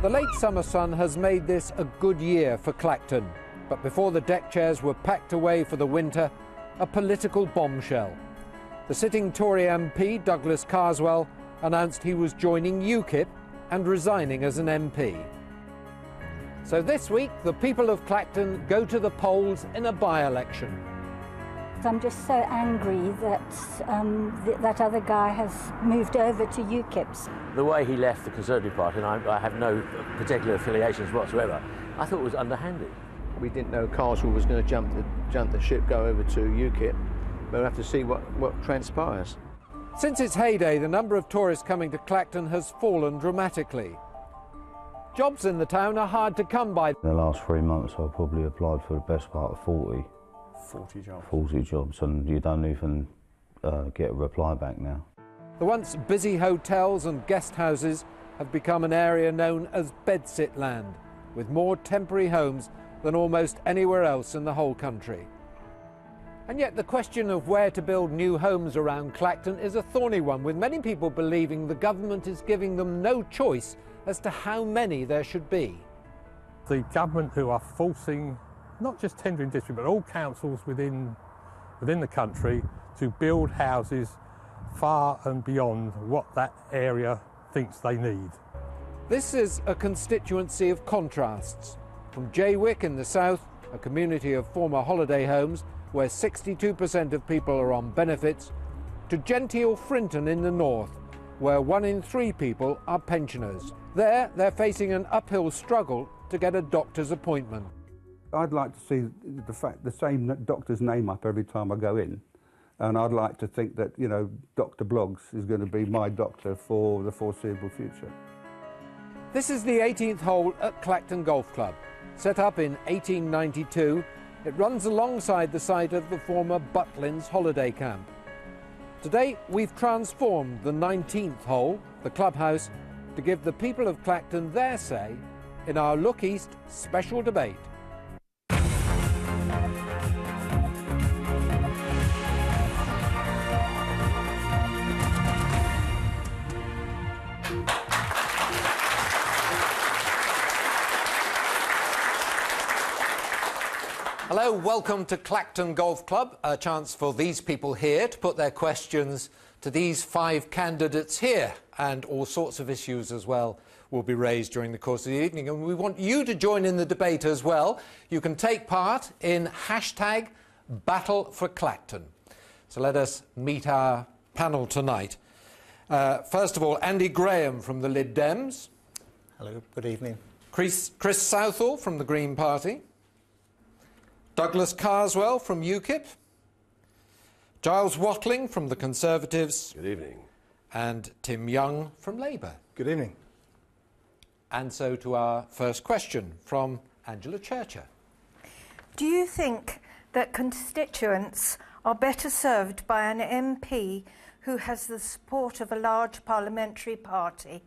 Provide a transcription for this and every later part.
The late summer sun has made this a good year for Clacton, but before the deck chairs were packed away for the winter, a political bombshell. The sitting Tory MP Douglas Carswell announced he was joining UKIP and resigning as an MP. So this week, the people of Clacton go to the polls in a by-election. I'm just so angry that that other guy has moved over to UKIP. The way he left the Conservative Party, and I have no particular affiliations whatsoever, I thought it was underhanded. We didn't know Carswell was going to jump the ship, go over to UKIP. We'll have to see what transpires. Since its heyday, the number of tourists coming to Clacton has fallen dramatically. Jobs in the town are hard to come by. In the last 3 months, I've probably applied for the best part of 40 jobs, and you don't even get a reply back now. The once busy hotels and guest houses have become an area known as bedsit land, with more temporary homes than almost anywhere else in the whole country. And yet the question of where to build new homes around Clacton is a thorny one, with many people believing the government is giving them no choice as to how many there should be. The government who are forcing not just tendering district but all councils within the country to build houses far and beyond what that area thinks they need. This is a constituency of contrasts. From Jaywick in the south, a community of former holiday homes where 62% of people are on benefits, to genteel Frinton in the north, where 1 in 3 people are pensioners. There, they're facing an uphill struggle to get a doctor's appointment. I'd like to see the same doctor's name up every time I go in, and I'd like to think that, you know, Dr. Bloggs is going to be my doctor for the foreseeable future. This is the 18th hole at Clacton Golf Club. Set up in 1892, it runs alongside the site of the former Butlins holiday camp. Today, we've transformed the 19th hole, the clubhouse, to give the people of Clacton their say in our Look East special debate. Hello, welcome to Clacton Golf Club, a chance for these people here to put their questions to these 5 candidates here, and all sorts of issues as well will be raised during the course of the evening, and we want you to join in the debate as well. You can take part in #BattleForClacton. So let us meet our panel tonight. First of all, Andy Graham from the libdems. Hello, good evening. Chris Southall from the Green Party. Douglas Carswell from UKIP, Giles Watling from the Conservatives. Good evening. And Tim Young from Labour. Good evening. And so to our first question from Angela Churcher. Do you think that constituents are better served by an MP who has the support of a large parliamentary party?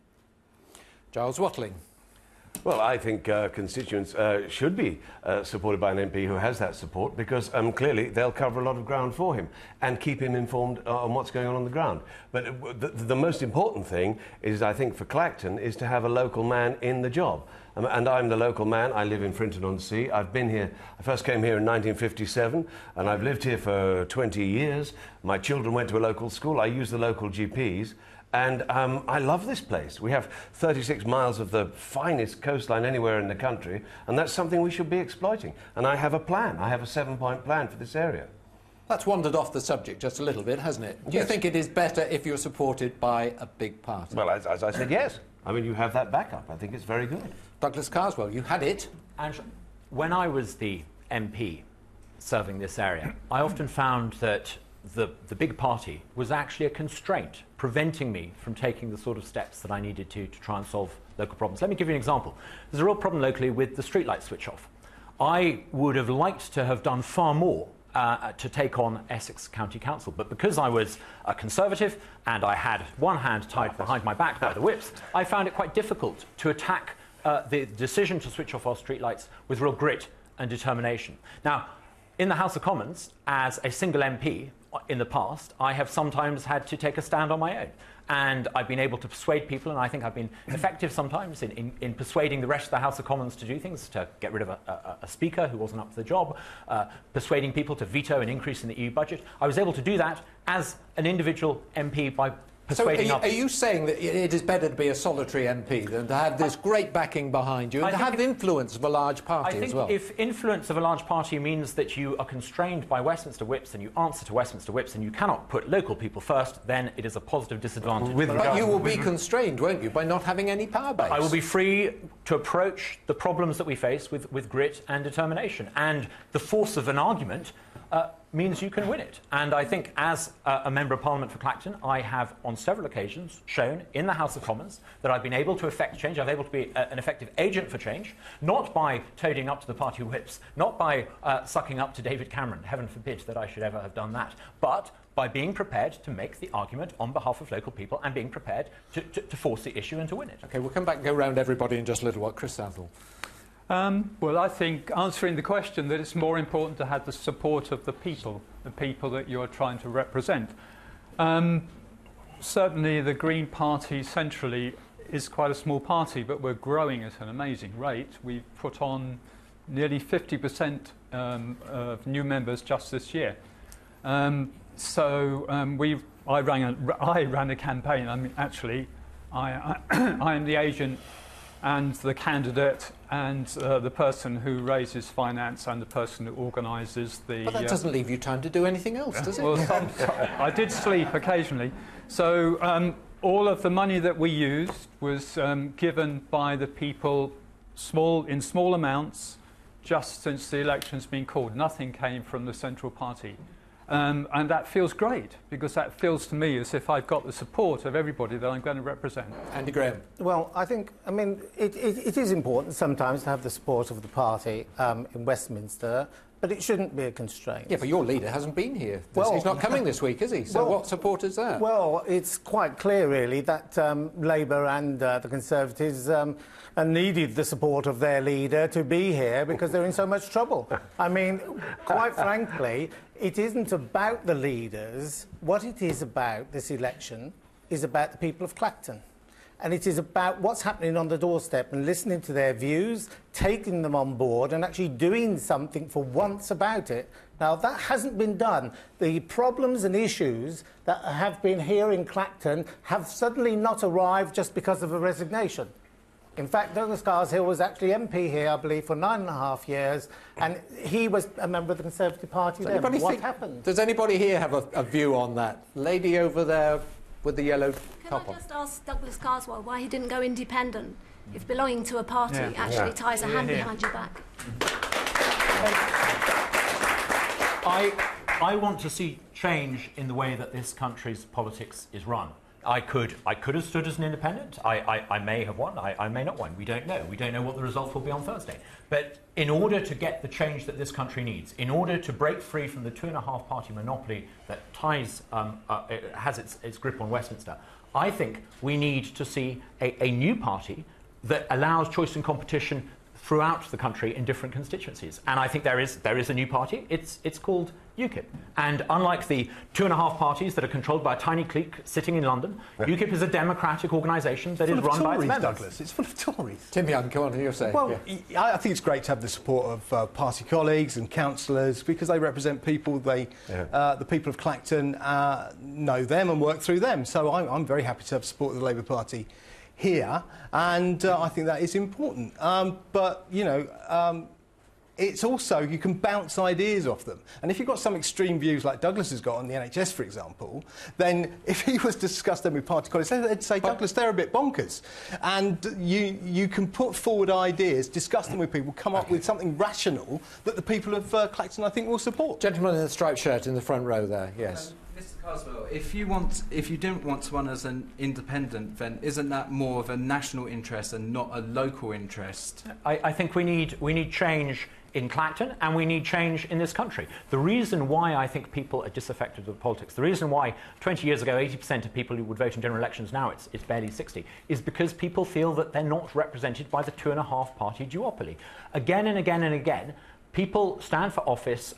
Giles Watling. Well, I think constituents should be supported by an MP who has that support, because clearly they'll cover a lot of ground for him and keep him informed on what's going on the ground. But the most important thing is, I think, for Clacton, is to have a local man in the job. And I'm the local man. I live in Clacton-on-Sea. I've been here, I first came here in 1957, and I've lived here for 20 years. My children went to a local school. I use the local GPs. And I love this place. We have 36 miles of the finest coastline anywhere in the country, and that's something we should be exploiting. And I have a plan. I have a 7-point plan for this area. That's wandered off the subject just a little bit, hasn't it? Do you think it is better if you're supported by a big party? Well, as I said, yes. I mean, you have that backup. I think it's very good. Douglas Carswell, you had it. And when I was the MP serving this area, I often found that the big party was actually a constraint, preventing me from taking the sort of steps that I needed to try and solve local problems. Let me give you an example. There's a real problem locally with the streetlight switch off. I would have liked to have done far more to take on Essex County Council, but because I was a Conservative and I had one hand tied behind my back by the whips, I found it quite difficult to attack the decision to switch off our streetlights with real grit and determination. Now, in the House of Commons, as a single MP in the past, I have sometimes had to take a stand on my own. and I've been able to persuade people, and I think I've been effective sometimes in persuading the rest of the House of Commons to do things, to get rid of a speaker who wasn't up to the job, persuading people to veto an increase in the EU budget. I was able to do that as an individual MP by persuading others. So are you saying that it is better to be a solitary MP than to have this great backing behind you and to have influence of a large party as well? I think if influence of a large party means that you are constrained by Westminster whips and you answer to Westminster whips and you cannot put local people first, then it is a positive disadvantage. But you will be constrained, won't you, by not having any power base? I will be free to approach the problems that we face with grit and determination. And the force of an argument means you can win it. And I think as a Member of Parliament for Clacton, I have on several occasions shown in the House of Commons that I've been able to effect change. I've been able to be an effective agent for change, not by toadying up to the party whips, not by sucking up to David Cameron, heaven forbid that I should ever have done that, but by being prepared to make the argument on behalf of local people and being prepared to force the issue and to win it. OK, we'll come back and go round everybody in just a little while. Chris Southall. Well, I think, answering the question, that it's more important to have the support of the people that you're trying to represent. Certainly the Green Party centrally is quite a small party, but we're growing at an amazing rate. We've put on nearly 50% of new members just this year. I ran a campaign. I mean, actually, I am the agent and the candidate and the person who raises finance and the person who organises the... But that doesn't leave you time to do anything else, does it? Well, I did sleep occasionally. So all of the money that we used was given by the people in small amounts just since the election's been called. Nothing came from the central party. And that feels great, because that feels to me as if I've got the support of everybody that I'm going to represent. Andy Graham. Well, I mean, it is important sometimes to have the support of the party in Westminster, but it shouldn't be a constraint. Yeah, but your leader hasn't been here. He's not coming this week, is he? So what support is that? Well, it's quite clear, really, that Labour and the Conservatives needed the support of their leader to be here because they're in so much trouble. I mean, quite frankly, it isn't about the leaders. What it is about, this election, is about the people of Clacton. And it is about what's happening on the doorstep and listening to their views, taking them on board and actually doing something for once about it. Now, that hasn't been done. The problems and issues that have been here in Clacton have suddenly not arrived just because of a resignation. In fact, Douglas Carswell was actually MP here, I believe, for 9.5 years, and he was a member of the Conservative Party then. What happened? Does anybody here have a view on that? Lady over there with the yellow top on. Can I just ask Douglas Carswell why he didn't go independent, if belonging to a party actually ties a hand behind your back? I want to see change in the way that this country's politics is run. I could have stood as an independent. I may have won. I may not won. We don't know. We don't know what the results will be on Thursday. But in order to get the change that this country needs, in order to break free from the 2.5 party monopoly that has its grip on Westminster, I think we need to see a new party that allows choice and competition throughout the country in different constituencies. And I think there is a new party. It's called UKIP. And unlike the 2.5 parties that are controlled by a tiny clique sitting in London, UKIP is a democratic organisation that is run by its members. Douglas. It's full of Tories. Tim Young, come on, you're saying. Well, I think it's great to have the support of party colleagues and councillors because they represent people. The people of Clacton know them and work through them. So I'm very happy to have support of the Labour Party here, and I think that is important. But, you know, it's also, you can bounce ideas off them. And if you've got some extreme views like Douglas has got on the NHS, for example, then if he was to discuss them with party colleagues, they'd say, Douglas, they're a bit bonkers. And you can put forward ideas, discuss them with people, come up with something rational that the people of Clacton, I think, will support. Gentleman in the striped shirt in the front row there, yes. Mr. Carswell, if you didn't want to run as an independent, then isn't that more of a national interest and not a local interest? I think we need change in Clacton and we need change in this country. The reason why I think people are disaffected with politics, the reason why 20 years ago 80% of people who would vote in general elections, now it's barely 60, is because people feel that they're not represented by the 2.5 party duopoly. Again and again and again, People stand for office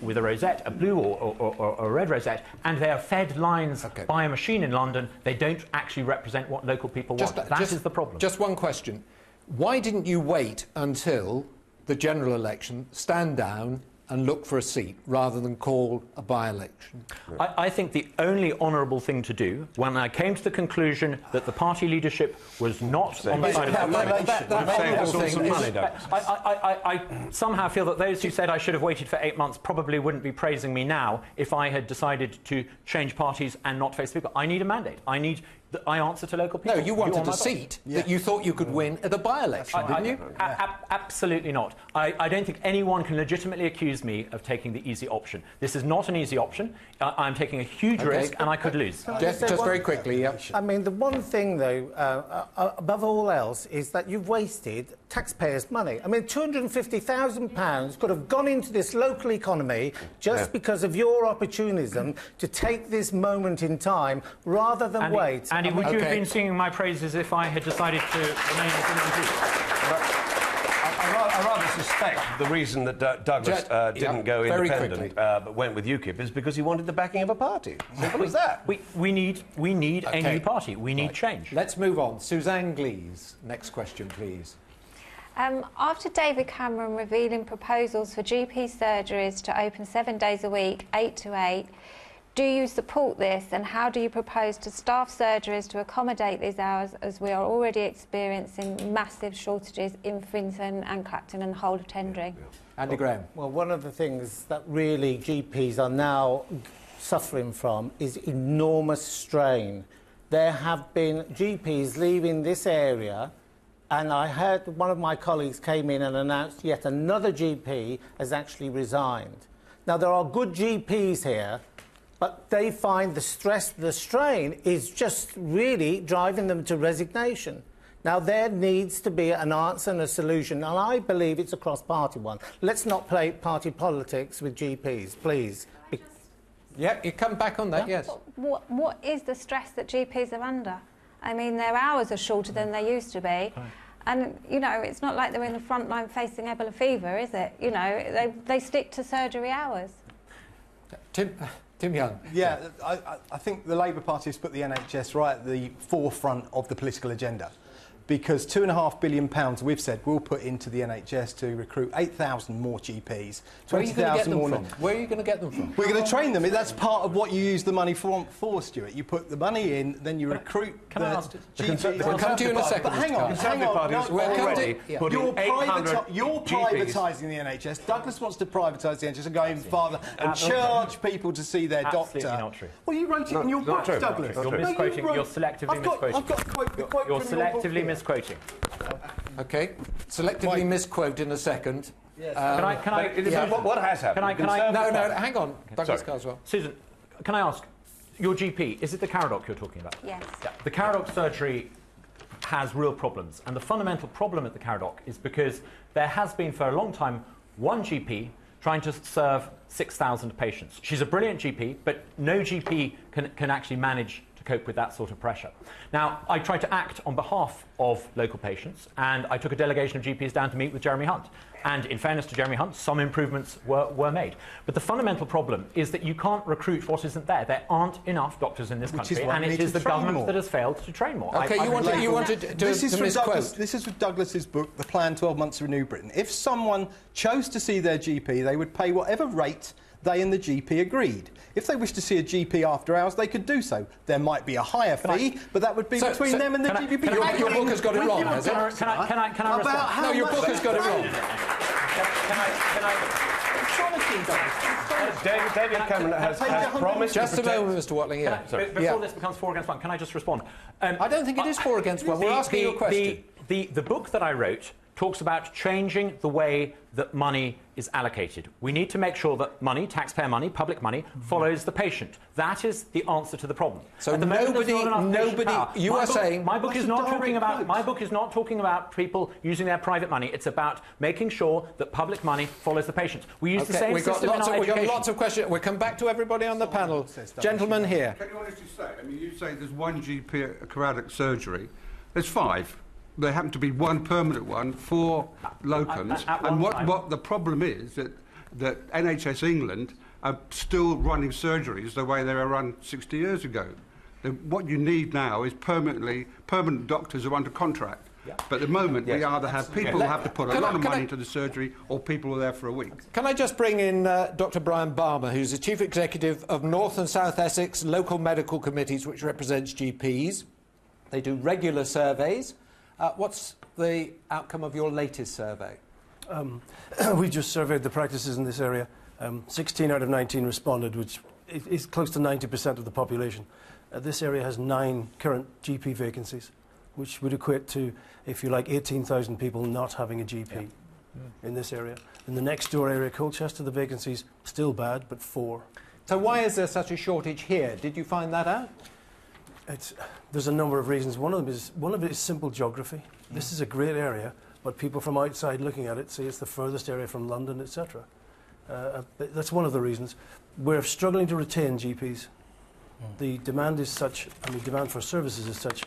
with a rosette, a blue or a red rosette, and they are fed lines by a machine in London. They don't actually represent what local people want. That is the problem. Just one question. Why didn't you wait until the general election, stand down and look for a seat rather than call a by-election? I think the only honourable thing to do, when I came to the conclusion that the party leadership was not on the side of I somehow feel that those who said I should have waited for 8 months probably wouldn't be praising me now if I had decided to change parties and not face people. I need a mandate. I answer to local people. No, you wanted a seat that you thought you could win at the by-election, didn't you? Absolutely not. I don't think anyone can legitimately accuse me of taking the easy option. This is not an easy option. I'm taking a huge risk, and I could lose. Just very quickly, yeah. I mean, the one thing, though, above all else, is that you've wasted taxpayers' money. I mean, £250,000 could have gone into this local economy just because of your opportunism to take this moment in time rather than wait. Andy, would you have been singing my praises if I had decided to remain as an MP? I rather suspect the reason that Douglas didn't go independent but went with UKIP is because he wanted the backing of a party. Simple as that. We need a new party. We need change. Let's move on. Suzanne Glees, next question, please. After David Cameron revealing proposals for GP surgeries to open 7 days a week, 8 to 8, do you support this, and how do you propose to staff surgeries to accommodate these hours, as we are already experiencing massive shortages in Finton and Clacton and the whole of Tendring? Andy Graham. Well, one of the things that really GPs are now suffering from is enormous strain. There have been GPs leaving this area, and I heard one of my colleagues came in and announced yet another GP has actually resigned. Now, there are good GPs here, but they find the stress, the strain is just really driving them to resignation. Now, there needs to be an answer and a solution, and I believe it's a cross-party one. Let's not play party politics with GPs, please. Yeah, you come back on that, yes. What is the stress that GPs are under? I mean, their hours are shorter than they used to be. And, you know, it's not like they're in the front line facing Ebola fever, is it? You know, they stick to surgery hours. Tim Young. Yeah, I think the Labour Party has put the NHS right at the forefront of the political agenda, because £2.5 billion we've said we'll put into the NHS to recruit 8,000 more GPs, 20,000 more. Where are you going to get them from? We're going to train them. That's part of what you use the money for, Stuart. You put the money in, then you recruit the GPs. We'll come to you in a second. But hang on. You're privatising the NHS. Douglas wants to privatise the NHS and go even farther and charge people to see their doctor. Absolutely not true. Well, you wrote it in your book, Douglas. You're misquoting. You're selectively misquoting. I've got a quote. You're selectively misquoting. OK. Selectively misquote in a second. Yes. What has happened? No, hang on. Douglas Carswell. Susan, can I ask, your GP, is it the Caradoc you're talking about? Yes. Yeah. The Caradoc surgery has real problems, and the fundamental problem at the Caradoc is because there has been for a long time one GP trying to serve 6,000 patients. She's a brilliant GP, but no GP can actually manage to cope with that sort of pressure. Now, I tried to act on behalf of local patients, and I took a delegation of GPs down to meet with Jeremy Hunt. And in fairness to Jeremy Hunt, some improvements were made. But the fundamental problem is that you can't recruit what isn't there. There aren't enough doctors in this country, and it is the government that has failed to train more. OK, you wanted to misquote. This is with Douglas's book, The Plan 12 Months to Renew Britain. If someone chose to see their GP, they would pay whatever rate they and the GP agreed. If they wish to see a GP after hours, they could do so. There might be a higher fee, but that would be between them and the GP. Your book has got it wrong, has it? Can I respond? No, your book has got it wrong. David Cameron has promised... Just a moment, Mr Watling. Before this becomes 4 against 1, can I just respond? I don't think it is 4 against 1. We're asking you a question. The book that I wrote talks about changing the way that money is allocated. We need to make sure that money, taxpayer money, public money, follows the patient. That is the answer to the problem. So nobody, you are saying... My book is not talking about people using their private money. It's about making sure that public money follows the patient. We use the same system in our education. We've got lots of questions. We'll come back to everybody on the panel. Gentlemen here. Can you honestly say, I mean, you say there's one GP at a Caradoc surgery. There's 5. there happened to be one permanent one for locums. And what the problem is that NHS England are still running surgeries the way they were run 60 years ago. What you need now is permanent doctors who are under contract. Yeah. But at the moment, we either have people who have to put a lot of money into the surgery, or people who are there for a week. Can I just bring in Dr. Brian Balmer, who's the Chief Executive of North and South Essex Local Medical Committees, which represents GPs. They do regular surveys. What's the outcome of your latest survey? We just surveyed the practices in this area. 16 out of 19 responded, which is close to 90% of the population. This area has 9 current GP vacancies, which would equate to, if you like, 18,000 people not having a GP in this area. In the next door area, Colchester, the vacancies still bad, but 4. So why is there such a shortage here? Did you find that out? There's a number of reasons. One of it is simple geography. This is a great area, but people from outside looking at it say it's the furthest area from London, etc. That's one of the reasons. We're struggling to retain GPs. The demand is such, demand for services is such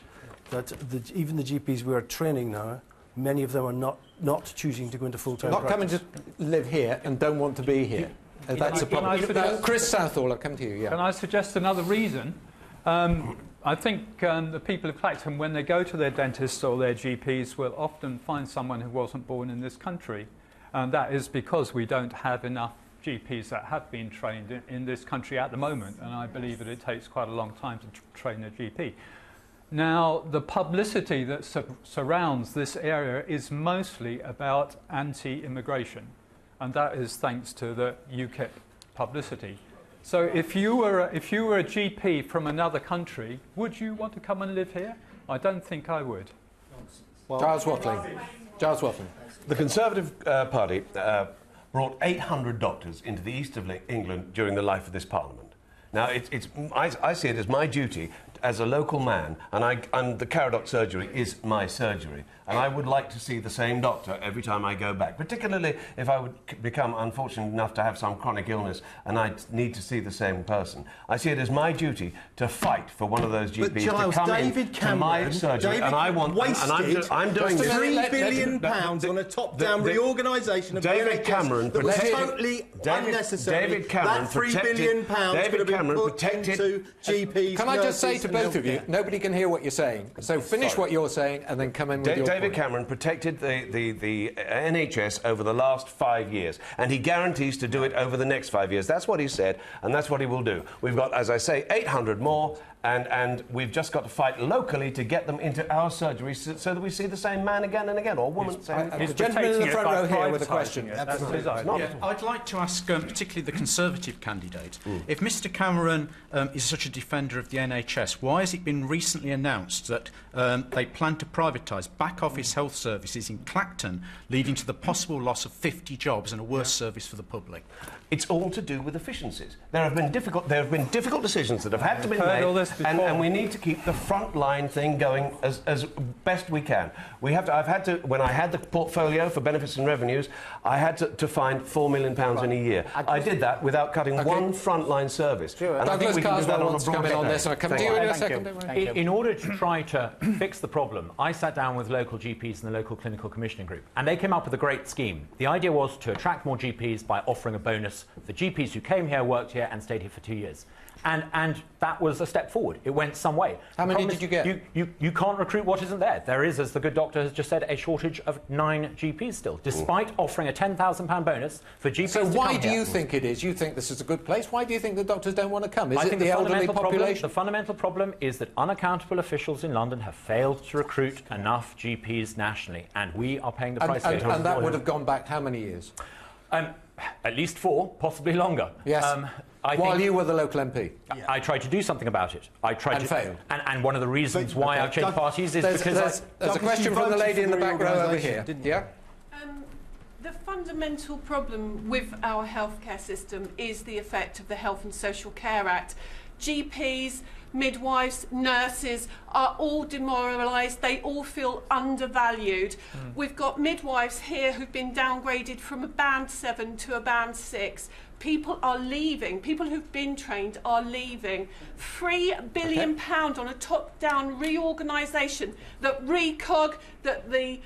that even the GPs we are training now, many of them are not choosing to go into full-time practice. Not coming to live here and don't want to be here. That's a problem. Chris Southall, I'll come to you. Yeah. Can I suggest another reason? I think the people of Clacton, when they go to their dentists or their GPs, will often find someone who wasn't born in this country. And that is because we don't have enough GPs that have been trained in this country at the moment. And I believe that it takes quite a long time to train a GP. Now, the publicity that surrounds this area is mostly about anti-immigration. And that is thanks to the UKIP publicity. So if you were a GP from another country, would you want to come and live here? I don't think I would. Well, Giles Watling. The Conservative Party brought 800 doctors into the east of England during the life of this Parliament. Now, I see it as my duty as a local man, and the Caradoc surgery is my surgery, and I would like to see the same doctor every time I go back, particularly if I would become unfortunate enough to have some chronic illness and I need to see the same person. I see it as my duty to fight for one of those GPs to come into my surgery, and I want... I'm doing this. £3 billion on a top-down reorganisation of David Cameron that was totally unnecessary. David Cameron that £3 billion could have been put into GPs. Can I just say to both of you, nobody can hear what you're saying, so finish what you're saying and then come in with your David point. Cameron protected the NHS over the last 5 years, and he guarantees to do it over the next 5 years. That's what he said, and that's what he will do. We've got, as I say, 800 more, and we've just got to fight locally to get them into our surgeries so that we see the same man again and again, or woman. The gentleman in the front row here with a question. I'd like to ask, particularly the Conservative candidate, if Mr Cameron is such a defender of the NHS, why has it been recently announced that they plan to privatise back-office health services in Clacton, leading to the possible loss of 50 jobs and a worse service for the public? It's all to do with efficiencies. There have been difficult decisions that have had to be made, and we need to keep the front-line thing going as best we can. I've had to, when I had the portfolio for benefits and revenues, I had to find £4 million in a year. I did that without cutting one front-line service. Sure. And Douglas Carswell wants to come in on this. I'll come to you in a second. In order to try to fix the problem, I sat down with local GPs in the local clinical commissioning group, and they came up with a great scheme. The idea was to attract more GPs by offering a bonus for GPs who came here, worked here, and stayed here for 2 years. And that was a step forward. It went some way. How many did you get? You can't recruit what isn't there. There is, as the good doctor has just said, a shortage of 9 GPs still, despite offering a £10,000 bonus for GPs So why do you think it is? You think this is a good place? Why do you think the doctors don't want to come? Is it the elderly population? The fundamental problem is that unaccountable officials in London have failed to recruit enough GPs nationally, and we are paying the price. And that would have gone back how many years? At least 4, possibly longer. Yes. While you were the local MP. I tried to do something about it. I tried and failed. And one of the reasons why I've changed parties is because... There's a question from the lady in the back row over here. Yeah? The fundamental problem with our healthcare system is the effect of the Health and Social Care Act GPs, midwives, nurses are all demoralised. They all feel undervalued. We've got midwives here who've been downgraded from a band 7 to a band 6. People are leaving. People who've been trained are leaving. £3 billion on a top-down reorganisation that RECOG, that the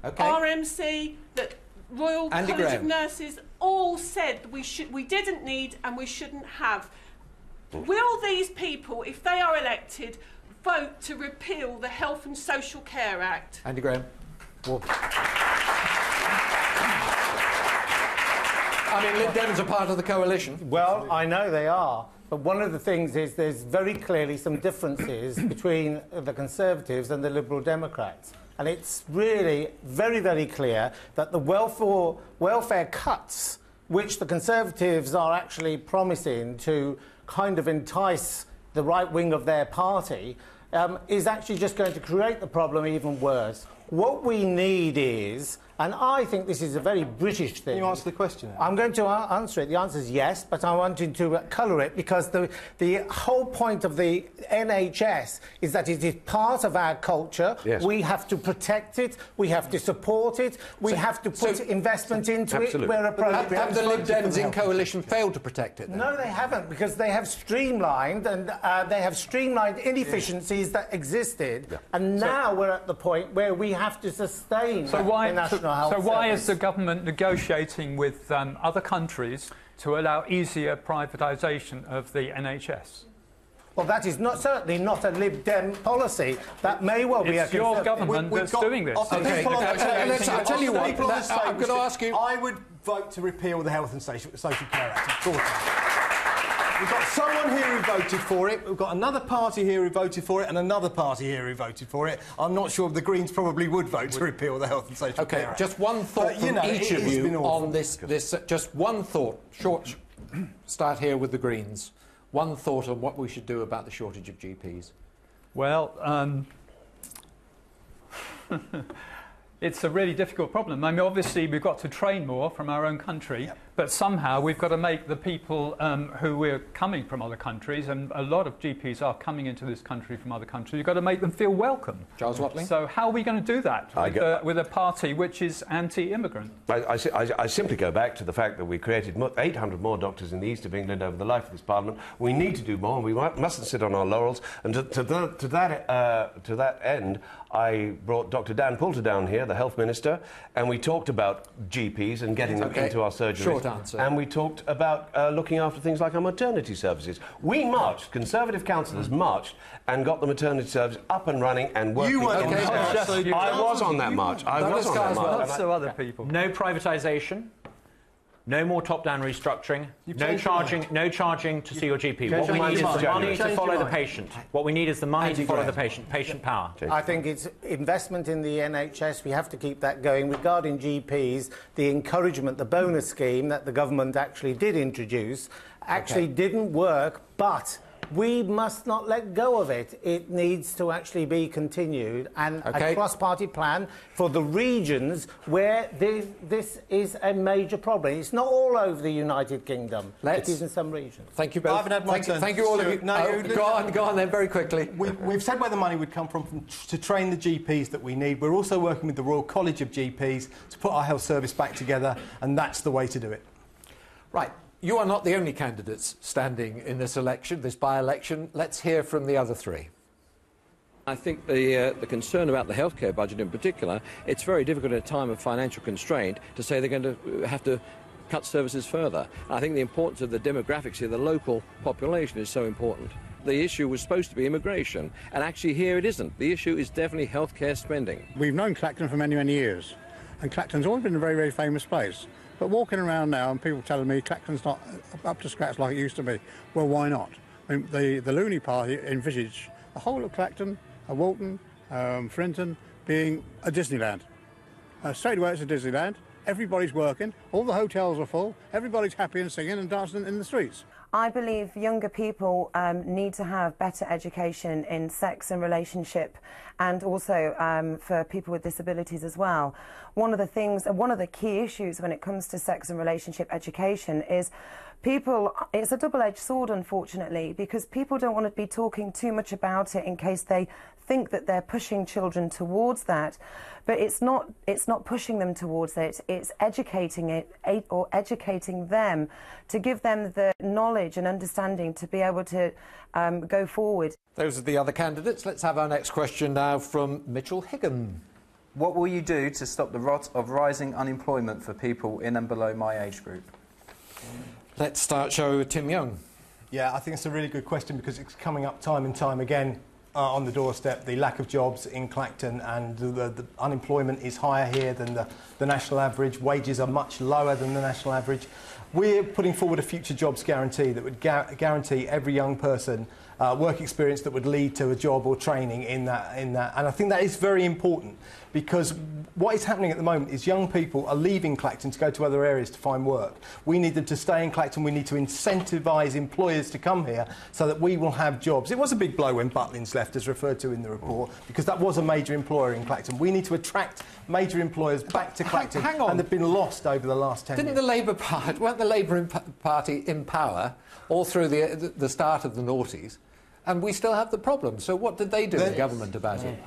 RMC, that Royal College of Nurses all said we didn't need and we shouldn't have. Will these people, if they are elected, vote to repeal the Health and Social Care Act? Andy Graham. I mean, Lib Dems are part of the coalition. Well, I know they are. But one of the things is there's very clearly some differences between the Conservatives and the Liberal Democrats. And it's really very, very clear that the welfare cuts, which the Conservatives are actually promising to kind of entice the right wing of their party, is actually just going to create the problem even worse. What we need is, and I think this is a very British thing... Can you answer the question? I'm going to answer it. The answer is yes, but I wanted to colour it because the whole point of the NHS is that it is part of our culture. Yes. We have to protect it. We have to support it. We have to put investment into it where appropriate. Have the Lib Dems in coalition failed to protect it then? No, they haven't, because they have streamlined and inefficiencies that existed, and now we're at the point where we have to sustain the National Health Service. So why is the government negotiating with other countries to allow easier privatisation of the NHS? Well, that is certainly not a Lib Dem policy. That may well be a... It's your government that's doing this. Okay, I'll tell you what, I'm going to ask you... I would vote to repeal the Health and Social Care Act, of course. We've got someone here who voted for it, we've got another party here who voted for it, and another party here who voted for it. I'm not sure the Greens probably would vote to repeal the Health and Social Care Act. Just one thought from each of you on this. Just one thought. Short. Start here with the Greens. One thought on what we should do about the shortage of GPs. Well, it's a really difficult problem. I mean, obviously, we've got to train more from our own country, but somehow we've got to make the people who are coming from other countries, and a lot of GPs are coming into this country from other countries, you've got to make them feel welcome. Giles Watling? So how are we going to do that with a party which is anti-immigrant? I simply go back to the fact that we created 800 more doctors in the east of England over the life of this Parliament. We need to do more, and we mustn't sit on our laurels. And to that end, I brought Dr. Dan Poulter down here, the Health Minister, and we talked about GPs and getting them into our surgeries. Short answer. And we talked about looking after things like our maternity services. We marched, Conservative councillors marched and got the maternity service up and running and working. You were I was on that march. I was on that march. Lots of other people. No privatisation. No more top-down restructuring. No charging to see your GP. What we need is the money to follow the patient. What we need is the money to follow the patient. Patient power. I think it's investment in the NHS. We have to keep that going. Regarding GPs, the encouragement, the bonus scheme that the government actually did introduce actually didn't work, but we must not let go of it. It needs to actually be continued, and a cross-party plan for the regions where this is a major problem. It's not all over the United Kingdom. It is in some regions. Thank you both. I haven't had my turn. Thank you all of you. Go on then, very quickly. We've said where the money would come from to train the GPs that we need. We're also working with the Royal College of GPs to put our health service back together, and that's the way to do it. Right. You are not the only candidates standing in this election, this by-election. Let's hear from the other three. I think the concern about the healthcare budget in particular, it's very difficult at a time of financial constraint to say they're going to have to cut services further. I think the importance of the demographics here, the local population, is so important. The issue was supposed to be immigration, and actually here it isn't. The issue is definitely healthcare spending. We've known Clacton for many, many years, and Clacton's always been a very, very famous place. But walking around now and people telling me Clacton's not up to scratch like it used to be, well, why not? I mean, the Looney Party envisaged the whole of Clacton, Walton, Frinton being a Disneyland. Straight away it's a Disneyland. Everybody's working, all the hotels are full, everybody's happy and singing and dancing in the streets. I believe younger people need to have better education in sex and relationship, and also for people with disabilities as well. One of the key issues when it comes to sex and relationship education is it's a double-edged sword, unfortunately, because people don't want to be talking too much about it in case they think that they're pushing children towards that. But it's not pushing them towards it, it's educating them to give them the knowledge and understanding to be able to go forward. Those are the other candidates. Let's have our next question now from Mitchell Higgin. What will you do to stop the rot of rising unemployment for people in and below my age group? Let's start, shall we, with Tim Young. Yeah, I think it's a really good question because it's coming up time and time again on the doorstep, the lack of jobs in Clacton, and the unemployment is higher here than the national average. Wages are much lower than the national average. We're putting forward a future jobs guarantee that would guarantee every young person work experience that would lead to a job or training in that. And I think that is very important, because what is happening at the moment is young people are leaving Clacton to go to other areas to find work. We need them to stay in Clacton. We need to incentivise employers to come here so that we will have jobs. It was a big blow when Butlins left, as referred to in the report, because that was a major employer in Clacton. We need to attract major employers back to Clacton, hang on. and they've been lost over the last 10 years. Didn't the Labour Party, weren't the Labour Party in power all through the start of the noughties, and we still have the problem? So what did they do in government about it?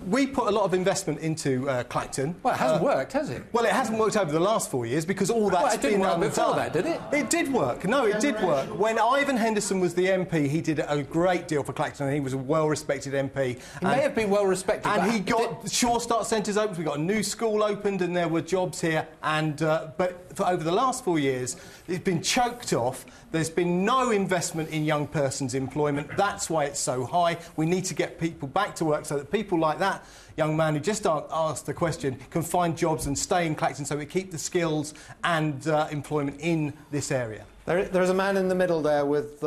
We put a lot of investment into Clacton. Well, it hasn't worked, has it? Well, it hasn't worked over the last 4 years because all that's been done before that, did it? It did work. No, it did work. When Ivan Henderson was the MP, he did a great deal for Clacton, and he was a well-respected MP. He may have been well-respected, and he got Sure Start centres opened. We got a new school opened, and there were jobs here. And but for over the last 4 years, it's been choked off. There's been no investment in young persons' employment. That's why it's so high. We need to get people back to work so that people like that young man who just asked the question can find jobs and stay in Clacton, so we keep the skills and employment in this area. There's a man in the middle there with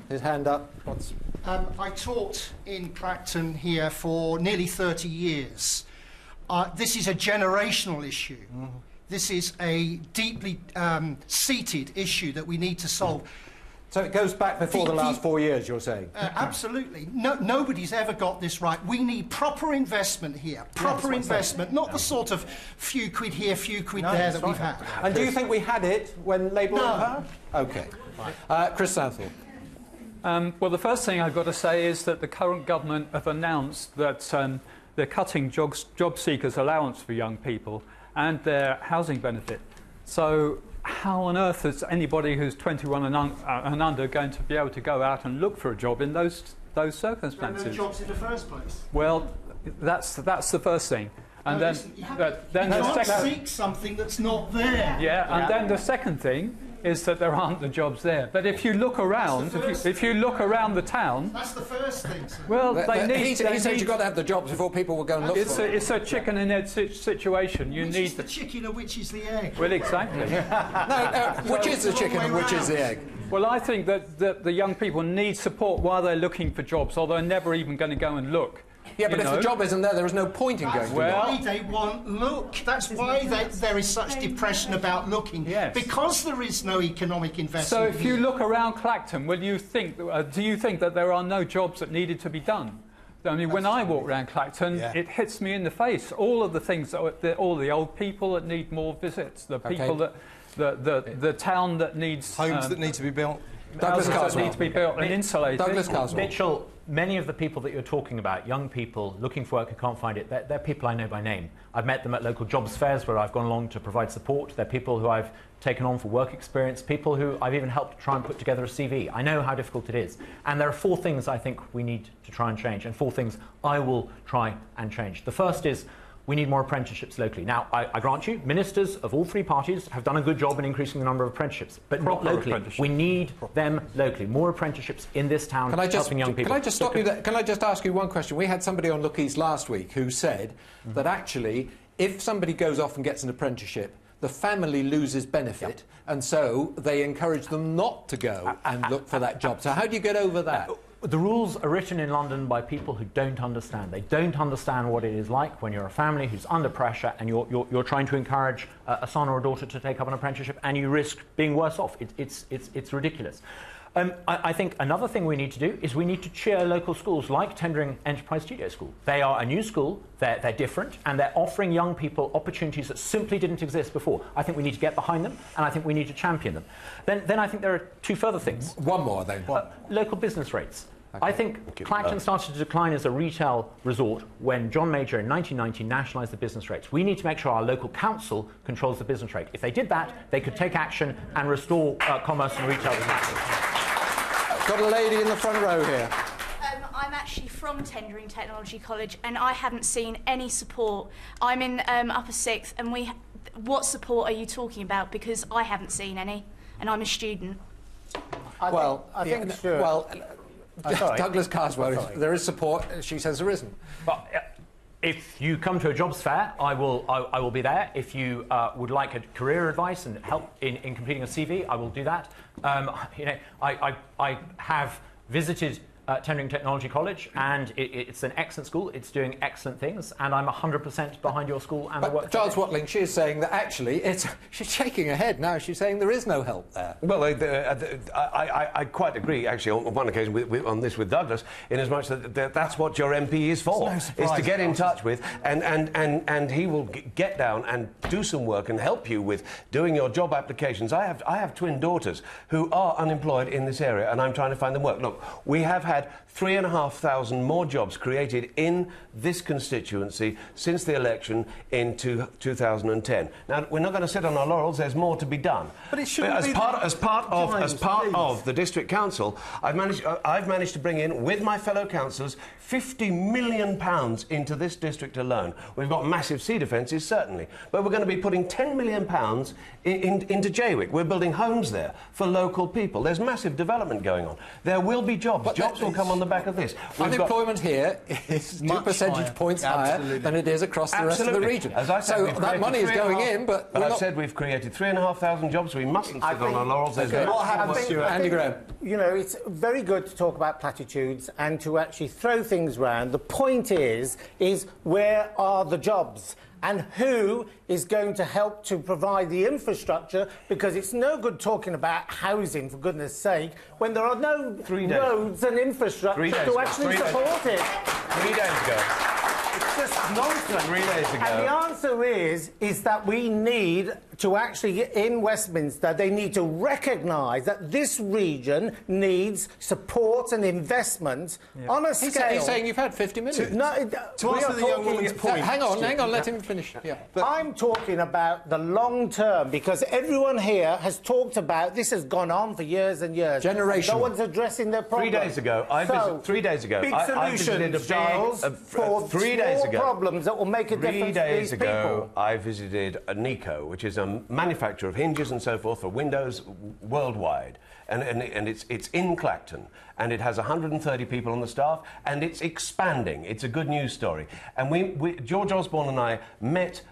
his hand up. I taught in Clacton here for nearly 30 years. This is a generational issue. Mm-hmm. This is a deeply seated issue that we need to solve. So it goes back before the last 4 years, you're saying? Absolutely. Nobody's ever got this right. We need proper investment here. Proper investment, not the sort of few quid here, few quid there that we've had. And do you think we had it when Labour were in power? OK. Chris Southall. Well, the first thing I've got to say is that the current government have announced that they're cutting job seekers' allowance for young people and their housing benefit. So how on earth is anybody who's 21 and under going to be able to go out and look for a job in those circumstances? There are no jobs in the first place. Well, that's the first thing. And then you can't seek something that's not there. Yeah, and then the second thing is that there aren't the jobs there. But if you look around, if you look around the town, that's the first thing. Sir. Well, he said you've got to have the jobs before people will go and look for them. It's a chicken and egg situation. Which is the chicken and which is the egg? Well, exactly. Which is the chicken and which is the egg? Well, I think that the young people need support while they're looking for jobs, although they're never even going to go and look. Yeah, but if the job isn't there, there is no point in going to look. That's why they want look. That's why there is such depression about looking. Yes. Because there is no economic investment. So if you look around Clacton, do you think that there are no jobs that needed to be done? I mean, when I walk around Clacton, it hits me in the face. All of the things, all the old people that need more visits, the people the town that needs homes that need to be built. Douglas Carswell need to be built and insulated. Douglas Carswell. Mitchell, many of the people that you're talking about, young people looking for work who can't find it, they're people I know by name. I've met them at local jobs fairs where I've gone along to provide support. They're people who I've taken on for work experience, people who I've even helped try and put together a CV. I know how difficult it is. And there are 4 things I think we need to try and change, and 4 things I will try and change. The first is we need more apprenticeships locally. Now, I grant you, ministers of all 3 parties have done a good job in increasing the number of apprenticeships, but not locally. We need them locally. More apprenticeships in this town helping young people. Can I just stop you there? Can I just ask you one question? We had somebody on Look East last week who said that actually, if somebody goes off and gets an apprenticeship, the family loses benefit, and so they encourage them not to go and look for that job. So how do you get over that? The rules are written in London by people who don't understand. They don't understand what it is like when you're a family who's under pressure and you're trying to encourage a son or a daughter to take up an apprenticeship, and you risk being worse off. It's ridiculous. I think another thing we need to do is we need to cheer local schools like Tendring Enterprise Studio School. They are a new school, they're different, and they're offering young people opportunities that simply didn't exist before. I think we need to get behind them, and I think we need to champion them. Then I think there are two further things. One more, then. Local business rates. Okay. I think Clacton started to decline as a retail resort when John Major in 1990 nationalised the business rates. We need to make sure our local council controls the business rate. If they did that, they could take action and restore commerce and retail to Clacton. Got a lady in the front row here. I'm actually from Tendring Technology College, and I haven't seen any support. I'm in upper sixth, and what support are you talking about? Because I haven't seen any, and I'm a student. Douglas Carswell, if there is support, she says there isn't. But if you come to a jobs fair, I will be there. If you would like a career advice and help in completing a CV, I will do that. I have visited Tendring Technology College, and it's an excellent school. It's doing excellent things, and I'm 100% behind your school and the work. Giles Watling, she is saying that actually she's shaking her head now. She's saying there is no help there. Well, I quite agree, actually, on one occasion on this with Douglas, in as much that that's what your MP is for, is to get in touch with, and he will get down and do some work and help you with doing your job applications. I have twin daughters who are unemployed in this area, and I'm trying to find them work. Look, we have had 3,500 more jobs created in this constituency since the election in 2010. Now, we're not going to sit on our laurels. There's more to be done. But it shouldn't be as part of the district council, I've managed to bring in, with my fellow councillors, £50 million into this district alone. We've got massive sea defences, certainly, but we're going to be putting £10 million into Jaywick. We're building homes there for local people. There's massive development going on. There will be jobs. But jobs will come on the back of this. Unemployment here is 2 percentage points higher than it is across the rest of the region. As I said, so that money is going in, but I've said we've created 3,500 jobs. We mustn't sit on our laurels. What happens, Andy Graham? You know, it's very good to talk about platitudes and to actually throw things around. The point is where are the jobs? And who is going to help to provide the infrastructure? Because it's no good talking about housing, for goodness sake, when there are no roads and infrastructure to actually support it. 3 days ago. It's just nonsense. 3 days ago. And the answer is that we need to actually, in Westminster, they need to recognise that this region needs support and investment on a scale. He's saying you've had 50 million. To answer the young woman's point. Hang on, let him finish. Yeah. I'm talking about the long term, because everyone here has talked about this has gone on for years and years. Generation. No one's addressing their problem. 3 days ago, big solutions, Giles, for 3 days ago. problems that will make a difference to these people. I visited Nico, which is a manufacturer of hinges and so forth for windows worldwide, and it's in Clacton, and it has 130 people on the staff, and it's expanding. It's a good news story. And George Osborne and I met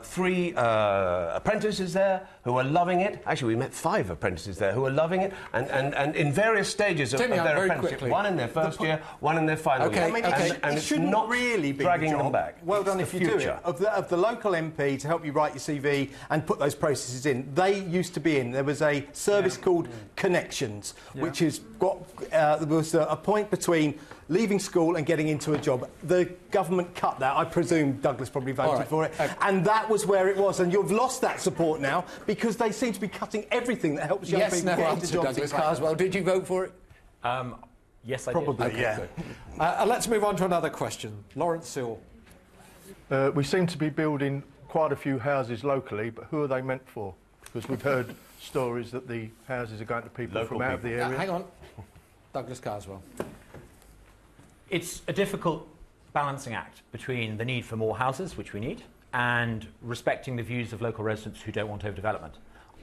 3 apprentices there who are loving it. Actually, we met 5 apprentices there who are loving it, and in various stages of their apprenticeship. One in their first year, one in their final year. And it shouldn't not really be dragging them back. Well done if you do it. Of the local MP to help you write your CV and put those processes in. They used to be in. There was a service called Connections, which has got there was a point between leaving school and getting into a job. The government cut that. I presume Douglas probably voted for it. And that was where it was. And you've lost that support now because they seem to be cutting everything that helps young people get into jobs. Douglas Carswell, did you vote for it? Yes, I probably, did. yeah. Let's move on to another question. Lawrence Sewell. We seem to be building quite a few houses locally, but who are they meant for? Because we've heard stories that the houses are going to people from out of the area. Hang on. Douglas Carswell. It's a difficult balancing act between the need for more houses, which we need, and respecting the views of local residents who don't want overdevelopment.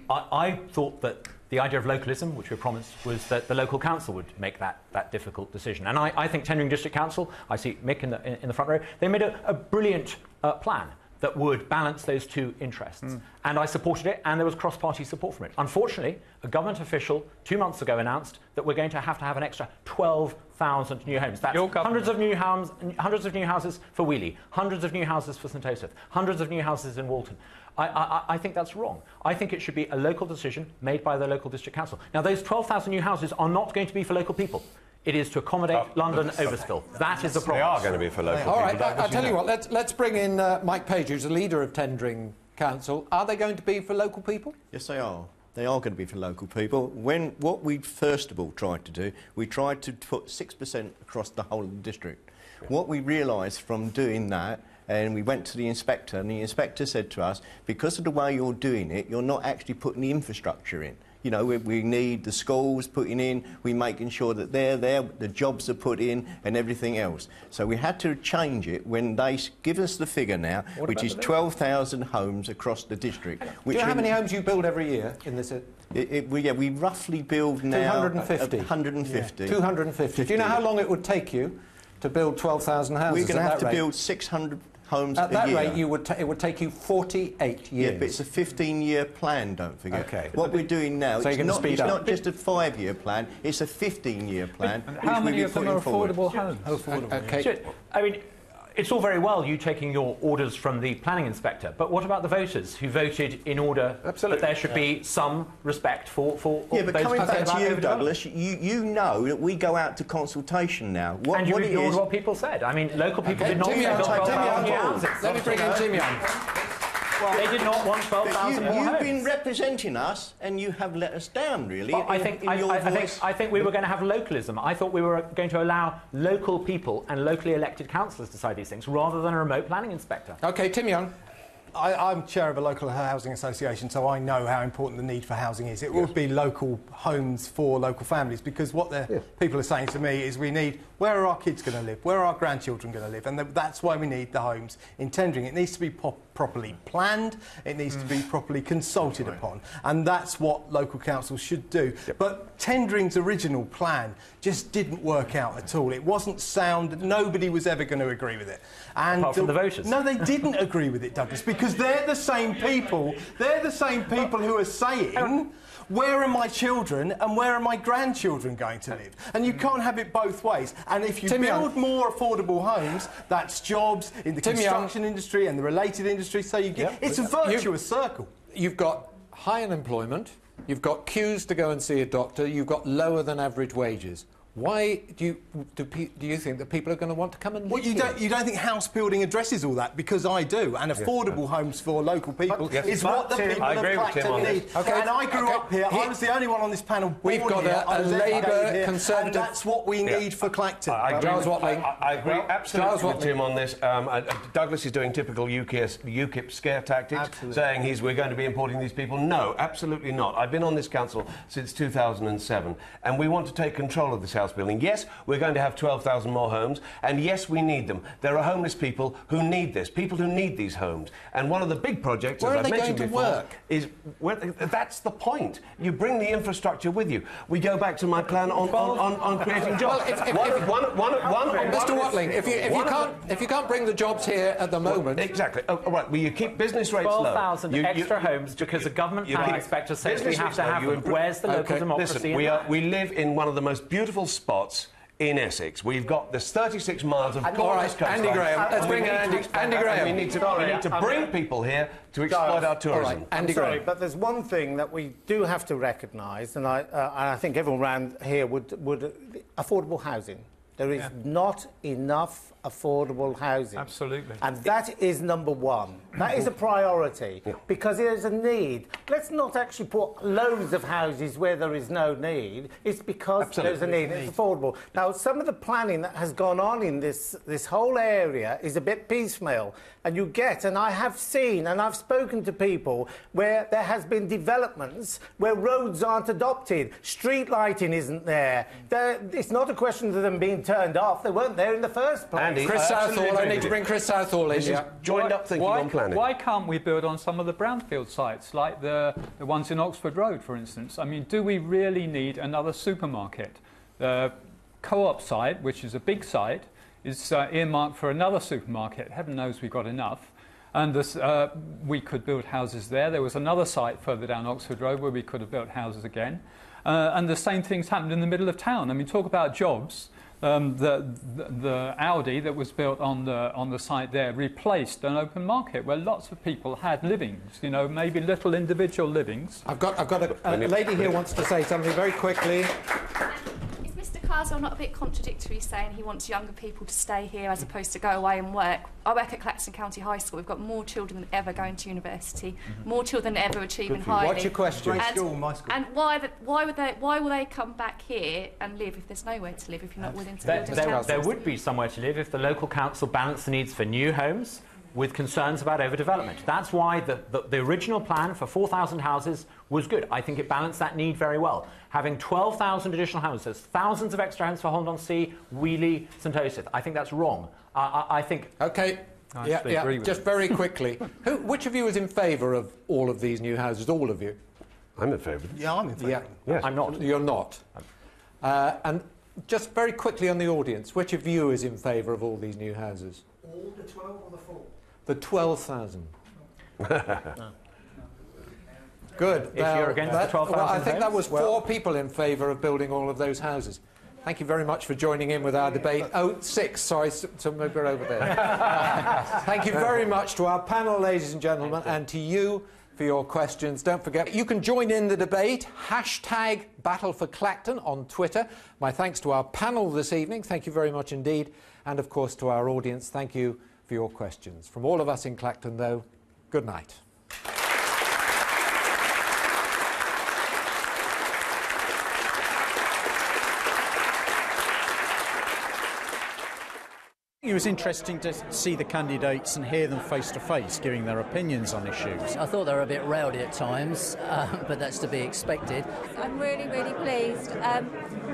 I thought that the idea of localism, which we were promised, was that the local council would make that difficult decision. And I think Tendring District Council, I see Mick in the front row, they made a brilliant plan. that would balance those two interests. And I supported it, and there was cross-party support from it. Unfortunately, a government official 2 months ago announced that we're going to have an extra 12,000 new homes. That's hundreds of new houses for Wheelie, hundreds of new houses for St Asaph, hundreds of new houses in Walton. I think that's wrong. I think it should be a local decision made by the local district council. Now, those 12,000 new houses are not going to be for local people. It is to accommodate London overspill. That is the problem. They are going to be for local people. All right, I'll tell you what, let's bring in Mike Page, who's the leader of Tendring Council. Are they going to be for local people? Yes, they are. They are going to be for local people. What we first of all tried to do, we tried to put 6% across the whole of the district. What we realised from doing that, and we went to the inspector, and the inspector said to us, because of the way you're doing it, you're not actually putting the infrastructure in. You know, we need the schools putting in, we're making sure that they're there, the jobs are put in and everything else. So we had to change it when they give us the figure now, which is 12,000 homes across the district. Do you know how many homes you build every year in this? We roughly build now 250. 150. 250. Do you know how long it would take you to build 12,000 houses? We're going to have to build 600 homes a year. At that rate, it would take you 48 years. Yeah, but it's a 15-year plan, don't forget. Okay. What we're doing now, So it's not just a 5-year plan, it's a 15-year plan. How many of them are affordable homes? Okay. I mean, it's all very well you taking your orders from the planning inspector, but what about the voters who voted in order that there should be some respect for yeah, but those coming back to you, overdevelopment? Douglas, you know that we go out to consultation now. And you ignored what people said. I mean, local people did not Tim Young, build 12,000 new houses. Let me bring in Tim Young. Well, they did not want 12,000 more homes. You've been representing us, and you have let us down, really. Well, I think we were going to have localism. I thought we were going to allow local people and locally elected councillors to decide these things, rather than a remote planning inspector. OK, Tim Young. I'm chair of a local housing association, so I know how important the need for housing is. It would be local homes for local families, because what the people are saying to me is we need, where are our kids going to live? Where are our grandchildren going to live? And that's why we need the homes in Tendring. It needs to be properly planned, it needs to be properly consulted upon, and that's what local councils should do. But Tendring's original plan just didn't work out at all. It wasn't sound, nobody was ever going to agree with it. And apart from the voters. No, they didn't agree with it, Douglas, because they're the same people who are saying, where are my children and where are my grandchildren going to live? And you can't have it both ways. And if you build more affordable homes, that's jobs in the construction industry and the related industry, so you get... It's a virtuous circle. You've got high unemployment, you've got queues to go and see a doctor, you've got lower than average wages. Why do you think that people are going to want to come and live here? You don't think house building addresses all that? Because I do, and affordable homes for local people is what the people of Clacton need. Okay. And I grew up here. I was the only one on this panel born We've got here. a Labour Conservative... And that's what we need for Clacton. I agree absolutely with Tim on this. Douglas is doing typical UKIP scare tactics, saying we're going to be importing these people. No, absolutely not. I've been on this council since 2007, and we want to take control of this house building. Yes, we're going to have 12,000 more homes, and yes, we need them. There are homeless people who need this, people who need these homes. And one of the big projects, as I've mentioned before, is that's the point. You bring the infrastructure with you. We go back to my plan on creating jobs. Mr. Watling, if you can't bring the jobs here at the moment, exactly. Oh, right. Well, you keep business rates low. 12,000 extra homes because the government planning inspector says we have to have them. Where's the local democracy? Listen, we live in one of the most beautiful spots in Essex. We've got this 36 miles of gorgeous coastline. Andy Graham. Let's bring in Andy Graham. We need to bring people here to exploit our tourism. Right, Andy Graham. But there's one thing that we do have to recognise, and I think everyone around here would affordable housing. There is not enough affordable housing. Absolutely. And that is number one. That is a priority because there's a need. Let's not actually put loads of houses where there is no need. It's because there's a need. It's affordable. Now, some of the planning that has gone on in this whole area is a bit piecemeal. And you get, and I have seen, and I've spoken to people where there has been developments where roads aren't adopted, street lighting isn't there. It's not a question of them being turned off. They weren't there in the first place. Andy, Chris Southall, I need to bring Chris Southall in. This is joined up thinking on planning. Why can't we build on some of the brownfield sites, like the ones in Oxford Road, for instance? I mean, do we really need another supermarket? The Co-op site, which is a big site, is earmarked for another supermarket. Heaven knows we've got enough. And this, we could build houses there. There was another site further down Oxford Road where we could have built houses again. And the same things happened in the middle of town. I mean, talk about jobs. The Audi that was built on the site there replaced an open market where lots of people had livings, you know, maybe little individual livings. I've got a lady here wants to say something very quickly. Is Mr. Carswell not a bit contradictory saying he wants younger people to stay here as opposed to go away and work? I work at Clacton County High School. We've got more children than ever going to university, more children than ever achieving highly. What's your question? And, School, my school. And why will they come back here and live if there's nowhere to live, if you're not willing to build a There would be somewhere to live if the local council balanced the needs for new homes with concerns about overdevelopment. That's why the original plan for 4,000 houses was good. I think it balanced that need very well. Having 12,000 additional houses, thousands of extra homes for Holland-on-Sea, Wheelie, St Osyth. I think that's wrong. I think... OK. Just very quickly. Which of you is in favour of all of these new houses? All of you? I'm in favour. Yeah, I'm in favour. Yes. I'm not. You're not. And just very quickly on the audience, which of you is in favour of all these new houses? All the 12 or the 4? The 12,000. Good. If you're against the 12,000 I think that was homes, 4 people in favour of building all of those houses. Thank you very much for joining in with our debate. Oh, 6, sorry, so maybe we're over there. Thank you very much to our panel, ladies and gentlemen, and to you for your questions. Don't forget, you can join in the debate. Hashtag Battle for Clacton on Twitter. My thanks to our panel this evening. Thank you very much indeed. And, of course, to our audience, thank you for your questions. From all of us in Clacton, though, good night. It was interesting to see the candidates and hear them face to face, giving their opinions on issues. I thought they were a bit rowdy at times, but that's to be expected. I'm really, really pleased.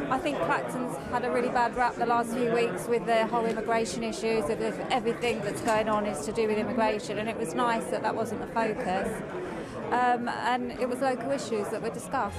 I think Clacton's had a really bad rap the last few weeks with the whole immigration issues. Everything that's going on is to do with immigration, and it was nice that that wasn't the focus. And it was local issues that were discussed.